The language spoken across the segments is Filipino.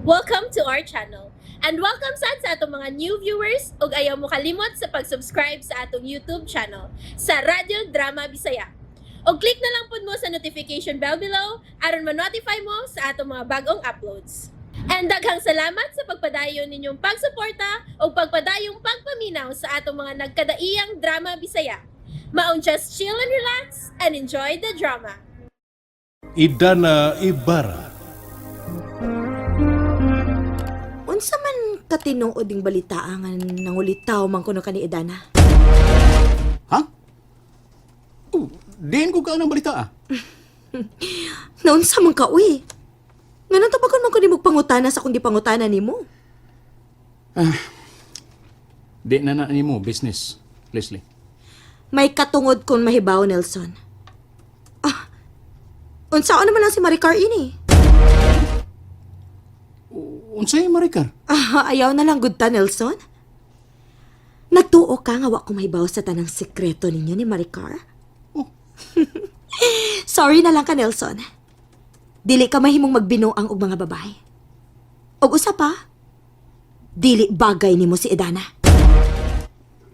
Welcome to our channel. And welcome sa atong mga new viewers ug ayaw mo kalimot sa pag-subscribe sa atong YouTube channel sa Radio Drama Bisaya. O click na lang pud mo sa notification bell below aron ma-notify mo sa atong mga bagong uploads. And daghang salamat sa pagpadayon ninyong pagsuporta o pagpadayong pagpaminaw sa atong mga nagkadaiyang Drama Bisaya. Maong just chill and relax and enjoy the drama. Idana Ibarra. Unsa man katinuod ding balitaan nangulitaw man kuno kani Idana? Ha? Oh, diin ko ka ng balita ah. Naunsa man ka uy? Nga tabagon man ko ni magpangutana sa kung gipangutana nimo. Di na mo business, Leslie. May katungod kon mahibaw, Nelson. Unsaon naman lang si Maricar ini? Unsay Maricar? Ayaw na lang gud ta, Nelson. Nagtuo ka nga wa ko mahibaw sa tanang sekreto ninyo ni Maricar? Oh. Sorry na lang ka, Nelson. Dili ka mahimong magbinuang og mga babae. Og usa pa, dili bagay nimo si Idana.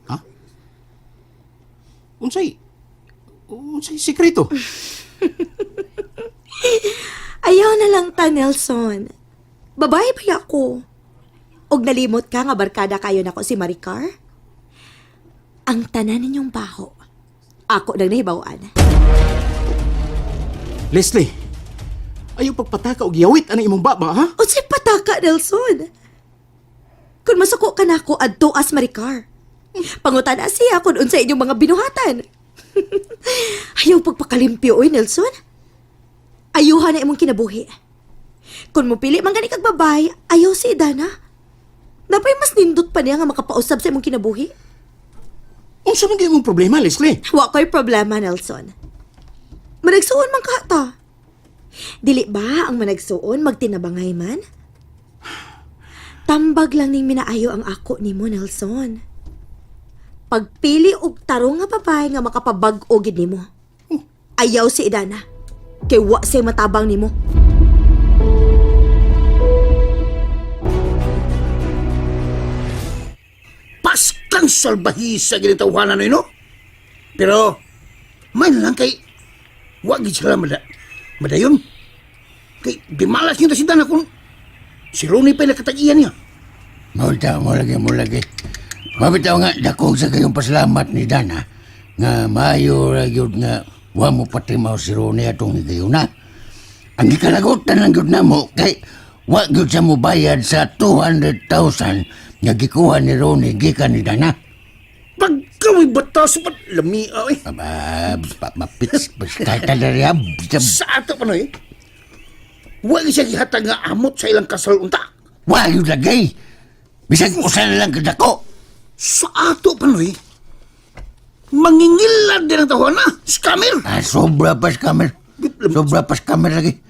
Ha? Unsay sekreto? Ayaw na lang ta, Nelson. Babae pa ako. Og nalimot ka nga barkada kayo nako si Maricar? Ang tanan ninyong baho, ako nang nahibawan. Leslie, ayaw pagpataka og yawit ana imong baba, ha? O si pataka, Nelson. Kung masuko ka na ako, adto as Maricar. Pangutana siya kung unsa inyong mga binuhatan. Ayaw pagpakalimpyo, oy, Nelson. Ayuhan na imong kinabuhi. Kung mo pili man gani kag babay, ayaw si Idana. Napay mas nindot pa niya nga makapausab sa imong kinabuhi. Unsa man gyud imong problema, Leslie? Wa ko'y problema, Nelson. Managsuon man ka ta. Dili ba ang managsuon magtinabangay man? Tambag lang ning minaayo ang ako nimo, Nelson. Pagpili og tarong nga babay nga makapabag-o gid nimo. Ayaw si Idana. Kay wa say matabang nimo. Paskang salbahisa ginitawanan na no? Pero, may lang kay, wag sila madayon. Kay, di malas nyo na si Dana kung si Ronnie pa nakatagiyan niya. Mo lagi. Mabitaw nga, dakong sa kayong pasalamat ni Dana, nga maayo ragyod nga, wa mo patimaw si Ronnie atong higayon na. Ang ikalagotan lang yun na mo, kay, wa yun sa mo bayad sa 200,000 nga gikuha ni Ronnie, gikan ni Dana. Pagkaway batas pa lamia eh. Mapits, kahit talariyab. Sa ato pa no eh. Wag siya gihatag nga amot sa ilang kasal unta. Wa yun lagay. Bisag usan na lang kadako. Sa ato pa no eh. Mangingilad din ang tawa na. Scammer. Sobra pa scammer. Sobra pa scammer lagi.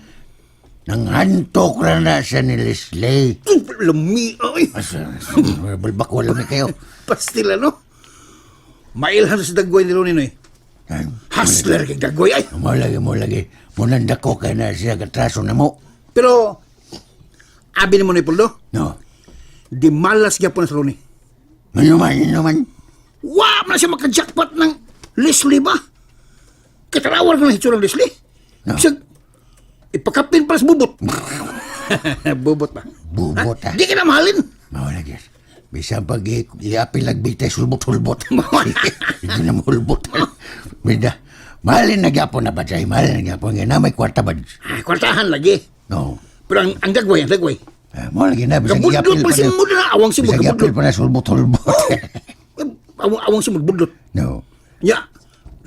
Nanghantok na na siya ni Leslie. Lamia eh. Balbak wala na kayo. Pastila no. Mailhan sa dagway ni Ronnie no eh. Hustler kay dagway ay. Mo lagi. Munanda ko kaya na siya katraso na mo. Pero, abi ni mo ni Puldo, No. di malas niya po na sa Ronnie. Ano man. Wa na siya makajackpot ng Leslie ba? Katarawar ko na hitsura ng Leslie. No. Siya, ipakapin para sa bubot. Bubot ba? Bubot Di ka na mahalin. Mo lagi. Bisa pag iapi lagbitay sulbot-hulbot. Hindi na mahulbot. Bida. Mahalin na gyapon na bajay. Mahalin na gyapon. Nga na may kwarta ba? Kwartahan lagi. No. Pero ang dagway. Mo lagi na. Bisang Kabudlot iapil pa pa si na. mo na. Awang si mo Bisang iapil kabudlot. pa na sulbot-hulbot. Awang si mo kabudlot. No. Ya.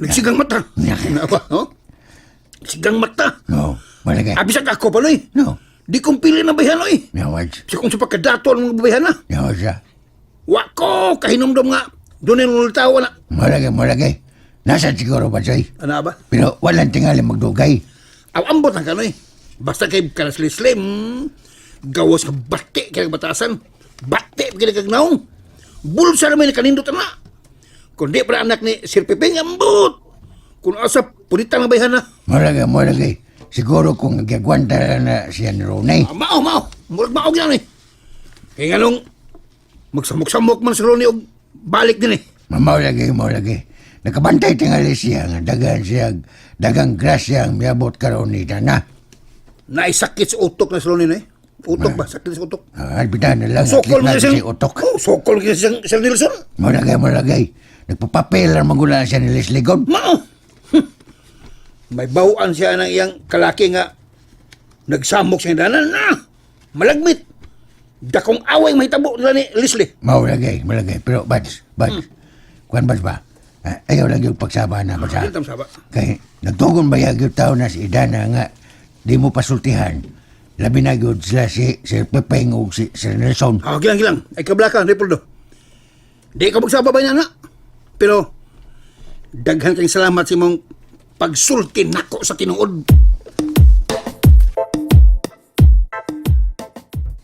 Nagsigang mata. Ano ba? Oh? Sigang mata. No. Mo lagi. Abisag ako pa no eh. No. Di kong pili ng bayhan no eh. Nawaj. Siya kung sa pagkadato ng mga bayhan na. Nawaj siya. Wako, kahinomdom nga. Doon yung ulitaw na. Mo lagi. Nasa siguro bajay. Ano ba? Pero walang tingali magdugay. Aw, ambot ang kanoy. Basta kay kanas-lislim. Gawas ka bate kay batasan. Bate kay kagnaong. Bulsa naman ni kanindot na. Kundi para anak ni Sir Piping ambot. Kung asa, punitan ang bayhan na. Mo lagi. siguro kung nagagwanta na siya ni Ronnie. Mao. Murag mao gina ni. Kaya nga nung magsamok-samok man si Ronnie og balik din eh. Mamaw lagi. Nakabantay tingali siya nga dagang grasya ang miabot karon ni Dana. Naisakit sa utok na si Ronnie na eh. Utok ba? Sakit sa utok. Albidan na lang, Sokol mo atlit na siyang... si utok. Oh, sokol mo siyang Nelson. Malagay. Nagpapapel ang magula siya ni Leslie God. Mao. May bawaan siya ng iyang kalaki nga nagsamok sa danan na malagmit. Dakong away mahitabo nila ni Leslie. Malagay. Pero, Bads, kuwan Bads ba? Ayaw lang yung pagsaba na ba sa... Dili tam saba. Kay, nagtugon ba yung tao na si Idana nga di mo pasultihan. Labi na yun sila si Sir Pepeng o si Sir Nelson. Gilang. Ay kablaka, Repoldo. Di ka magsababay na na. Pero, daghan kang salamat sa imong pagsulti nako sa tinuod.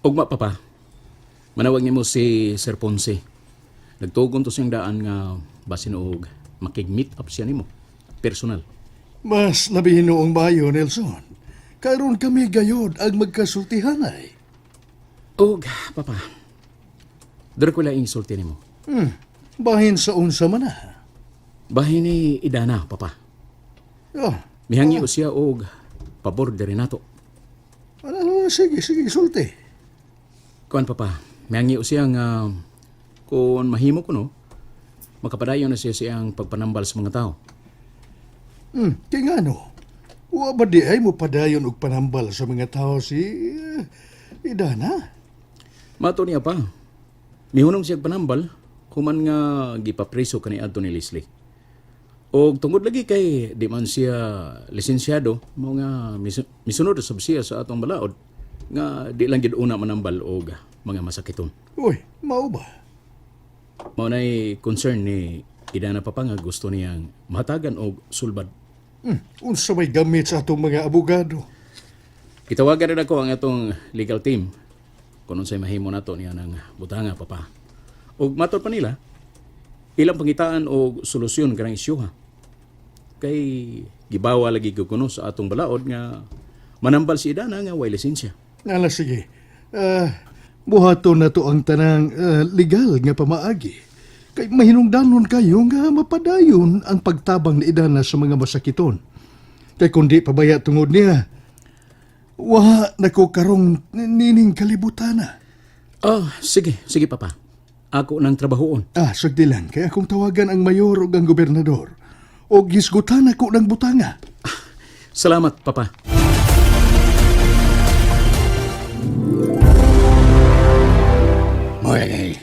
Ugma, Papa. Manawag nimo si Sir Ponce. Nagtugon to siyang daan nga basin og makig-meet up siya nimo. Personal. Mas labi noong bayo, Nelson. Karon kami gayod ang magkasultihan ay. Og, Papa. Dara ko lang insulti nimo. Bahin sa unsa man na. Bahin ni Idana, Papa. Oh, Mihangi ko siya og pabor diri nato. sige, sulti. Kuan, Papa. Mihangi ko siya nga kung mahimo ko no, makapadayon na siya siyang pagpanambal sa mga tao. Kaya nga no, wa ba di ay mo padayon og panambal sa mga tao si Idana? Mato niya pa. Mihunong siya panambal human nga gipapreso kani adto ni Leslie. Og tungod lagi kay di man siya lisensyado, mao nga misunod sab siya sa atong balaod nga di lang gid una manambal og mga masakiton. Uy, mao ba? Mao nay concern ni Idana Papa nga gusto niyang mahatagan og sulbad. Unsa may gamit sa atong mga abogado? Gitawagan rin ako ang atong legal team kung unsay mahimo nato niya ng butanga, Papa. Og matod pa nila, ilang pangitaan o solusyon kanang isyu ha. Kay gibawa lagi ko kuno sa atong balaod nga manambal si Idana nga way lisensya. Nala, sige. Buhaton na to ang tanang legal nga pamaagi. Kay mahinungdanon kayo nga mapadayon ang pagtabang ni Idana sa mga masakiton. Kay kundi pabaya tungod niya, wa nako karong nining kalibutana. Sige, Papa. Ako nang trabahoon. Sagdi lang, kaya akong tawagan ang mayor o ang gobernador. O gisgutan ako ng butanga. Salamat, Papa. Malagay.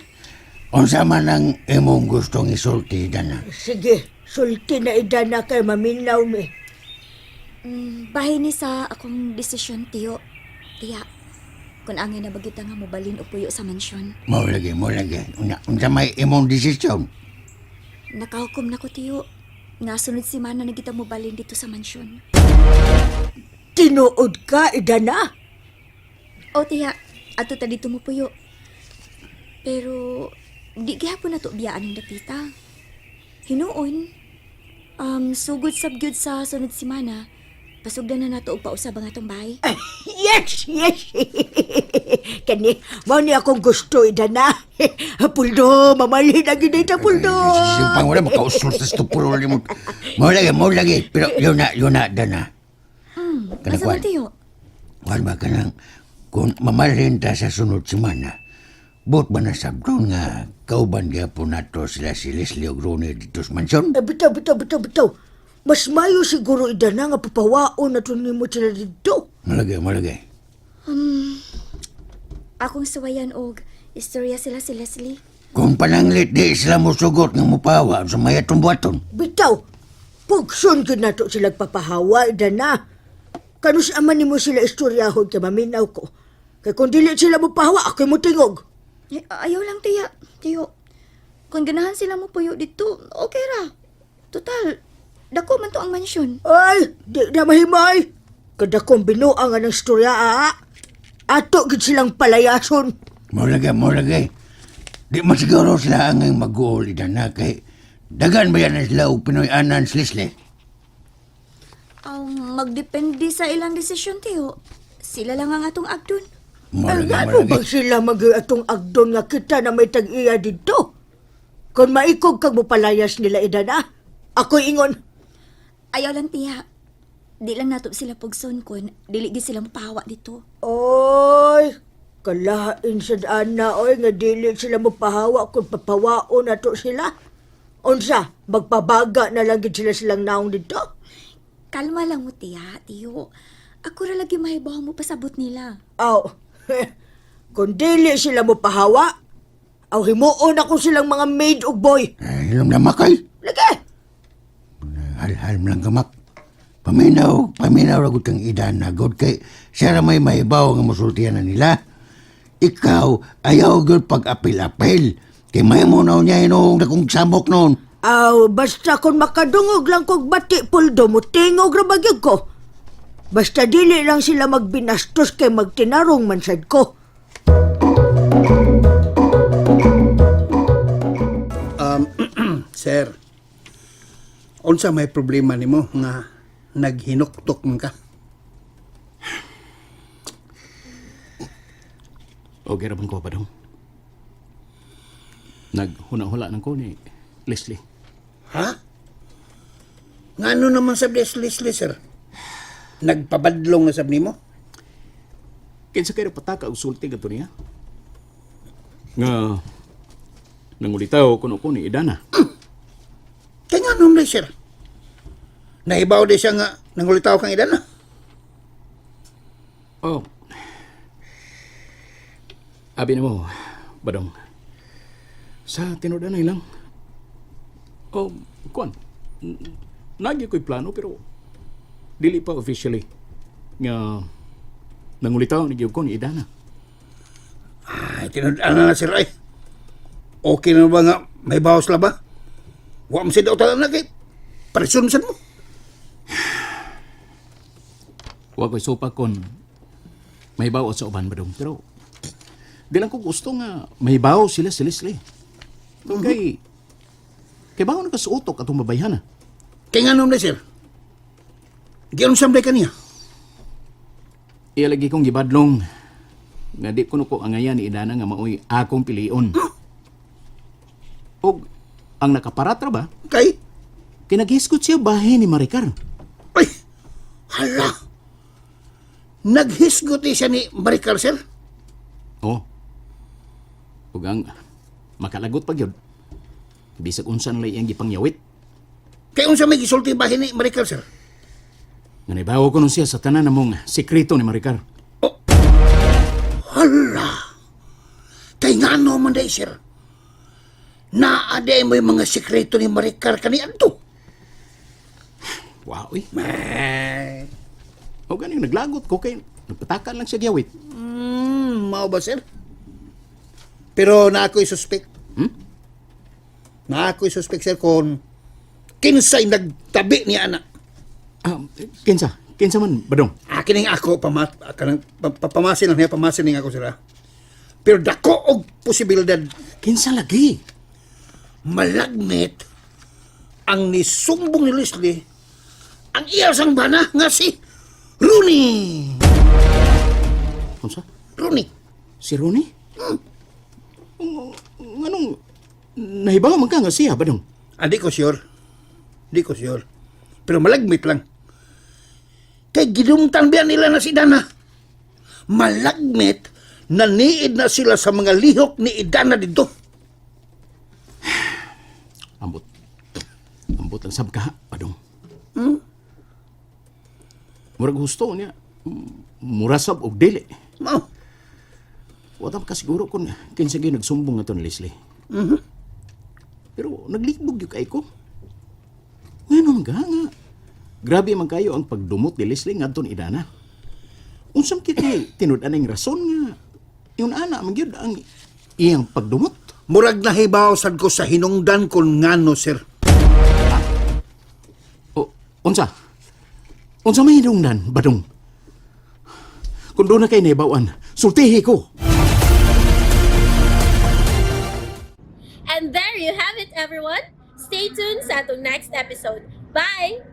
Unsa man ang imong gustong isulti, Dana? Sige, sulti na Idana kay maminaw mi. Bahay ni sa akong desisyon, tiyo. Tiya, kung angin na bagita nga mobalin o puyo sa mansyon. Malagay. Unsa may imong desisyon? Nakahukom na ko, tiyo. Nga sunod si Mana na kita mobalin dito sa mansyon. Tinuod ka, Idana? O, tiya, ato ta dito mo puyo. Pero, di gihapon na to biyaan ng dapita. Hinuon, sugod sabgyud sa sunod si Mana, pasugdan na nato og pausab ang atong bahay. Yes! Kani, mao ni akong gusto, Idana. Puldo, mamalhin na ginita, Puldo. Simpang wala makausulti sa tupuro mo. Malagay. Pero yun na, Dana. Asa mo, tiyo? Wala ba ka nang kung mamalhin ta sa sunod semana, bot ba na sabron nga kauban gyapon nato sila si Leslie og Ronnie dito sa mansyon? Bitaw. Mas mayo siguro, Idana, nga papawaon na to nimo sila dito. Malagay. Akong sawayan og istorya sila si Leslie. Kung pananglit di sila musugot nga mupawa sa may atong buhaton. Bitaw, pugson gid nato sila papahawa, Idana. Kanus aman nimo sila istoryahon kay maminaw ko. Kay kung dili sila mo pahawa, ako'y mo tingog. Ayaw lang, tiya. Tiyo, kung ganahan sila mo puyo dito, okay ra. Total, dako man to ang mansyon. Ay, di na mahimay. Kada kong binuang ng istorya, ato gid silang palayason. Malagay. Di masiguro sila ang mag-uol na kay dagan ba yan na sila o Pinoy anan si Leslie? Magdepende sa ilang desisyon, tiyo. Sila lang ang atong agdon. Ay, Mula ka, ano mula bang sila atong agdon nga kita na may tag-iya dito? Kung maikog kag mo palayas nila idan ako'y ingon. Ayaw lang, tiya. Di lang nato sila pugson kun dili gid sila mapahawa dito. Oy, kalain sa ana oy nga dili sila mopahawa kung papawaon nato sila. Unsa, magpabaga na lang gid sila silang naong dito? Kalma lang mo, tiya, tiyo. Ako ra lagi mahibaw mo pasabot nila. Aw, kung dili sila mopahawa, aw himuon ako silang mga maid ug boy. Ay, ilam na makay. Lagi! Hal-hal mo lang gamak. Paminaw ragot kang idan na god kay siya ra may mahibaw nga musultihan na nila. Ikaw, ayaw gud pag-apil-apil. Kay may mo na niya inong dakong samok noon. Aw, basta kung makadungog lang kog bati puldo mo, tingog ra bagyog ko. Basta dili lang sila magbinastos kay magtinarong man sad ko. Sir, unsa may problema nimo nga naghinuktok man ka? Okay ra bang ko pa dong? Naghuna-hula ng ko ni Leslie. Ha? Ngano naman sa Leslie, sir? Nagpabadlong na sab nimo? Kinsa kayo pataka og sulti kadto niya? Nga nangulitaw kuno ko ni Idana. Kaya nga nung sir. Nahibaw di siya nga nangulitaw kang idan na. Oh. Abi na mo, Badong. Sa tinudanay lang. Oh, kuan. Nagi ko'y plano pero dili pa officially nga nangulitaw ni Giyog ko ni Idana. Ay, tinudaan na sir ay. Okay na ba nga may bawas la ba? Wa mo siya daw talang na kay presyon mo. Wa ko'y sopa kon may bawas sa uban, Badong. Pero di lang ko gusto nga may bawas sila si Leslie. Kay bago nakasuotok atong babayhan na. Kaya nga nung sir. Giyon samday kaniya. Iya lagi kong gibadlong nga di ko ko angayan ni Idana nga maoy akong pilion. Og ang nakaparatra ba? Kay? Kinaghiskot siya bahay ni Maricar. Ay! Hala! Naghisgot siya ni Maricar, sir? Oh. Ug ang makalagot pag yun. Bisag unsan lay iyang gipangyawit. Kaya unsa may gisulti bahin ni Maricar, sir? Nga naibawa ko nun siya sa tanan namong sikreto ni Maricar. Hala! Kay nga no man day, sir? Naaday mo yung mga sikreto ni Maricar kaniyan to. Wow, eh. O ganing naglagot ko kay nagpatakan lang siya giyawit. Mao ba, sir? Pero na ako'y suspect. Na ako'y suspect, sir, kung kinsay nagtabi niya anak. Kinsa man, Badong? Kining ako, pamasin lang niya, pamasin lang ako, sir. Pero dako og posibilidad Kinsa lagi? malagmit ang nisumbong ni Leslie ang iya sang bana nga si Rooney. Kinsa? Rooney. Si Ronnie? Anong nahibaw man ka nga siya, Badong? Di ko sure. Di ko sure. Pero malagmit lang. Kay gidumtan biyan nila na si Dana. Malagmit na niid na sila sa mga lihok ni Idana dito. Ambot ang sabka, Badong. Murag gusto niya. Murasab og dili. Mao. Wala pa kasiguro kung kinsa gyud nagsumbong nga to ni Leslie. Pero naglibog yung kay ko. Ngayon nga. Grabe man kayo ang pagdumot ni Leslie nga ni Idana. Unsam kiti tinud aning rason nga yung ana man gyud ang iyang pagdumot. Murag nahibaw sad ko sa hinungdan kon ngano, sir. O unsa? Unsa may hinungdan, Badong? Kung doon na kay nahibawan, sultihi ko. And there you have it, everyone. Stay tuned sa atong next episode. Bye!